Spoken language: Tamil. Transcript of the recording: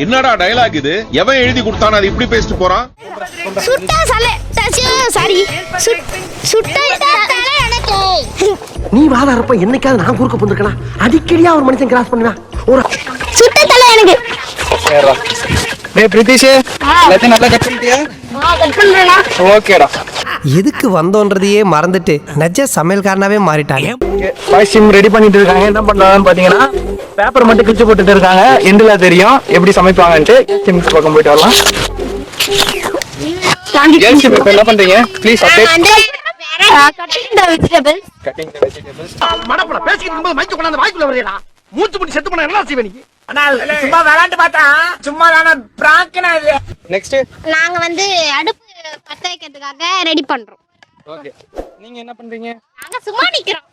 என்னடா டயலாக் இது? எவன் எழுதி கொடுத்தானே அது இப்படி பேசிட்டு போறான்? நீ வாதாரப்ப என்னைக்காவது நான் குறுக்க போந்துருக்கனா? அடிக்கடியா ஒரு மனுஷன் கிராஸ் பண்ணுவேன். ஒரு சுட்ட தலை எனக்கு. டேய் பிரிதிஷ், எல்லாத்தையும் நல்லா கட் பண்ணிட்டியா? கட் பண்றேனா? ஓகேடா. எதுக்கு வந்தோன்றதையே மறந்துட்டு நெஜ சமையல்காரனாவே மாறிட்டாங்க. வாய்ஸ் சிம் ரெடி பண்ணிட்டு இருக்காங்க. என்ன பண்றாங்கன்னு பாத்தீங்கன்னா பேப்பர் மட்டும் கிழிச்சு போட்டுட்டு இருக்காங்க. எண்டில் தெரியும் எப்படி சமைப்பாங்கன்ட்டு. சிம்ஸ் பக்கம் போயிட்டு வரலாம். இப்ப என்ன பண்றீங்க? Please update. Cutting the vegetables. மடப்பட பேசிட்டு இருக்கும்போது மைக் கொண்டாந்து வாய்க்குள்ள வரேடா. மூச்சு முடி செத்து போனா என்ன செய்வே நீ? அண்ணா சும்மா விளையாண்டு பார்த்தா சும்மா தான பிராங்க்னா இது. நெக்ஸ்ட் நாங்க வந்து அடுப்பு பத்த வைக்கிறதுக்காக ரெடி பண்றோம். ஓகே. நீங்க என்ன பண்றீங்க? நாங்க சும்மா நிக்கிறோம்.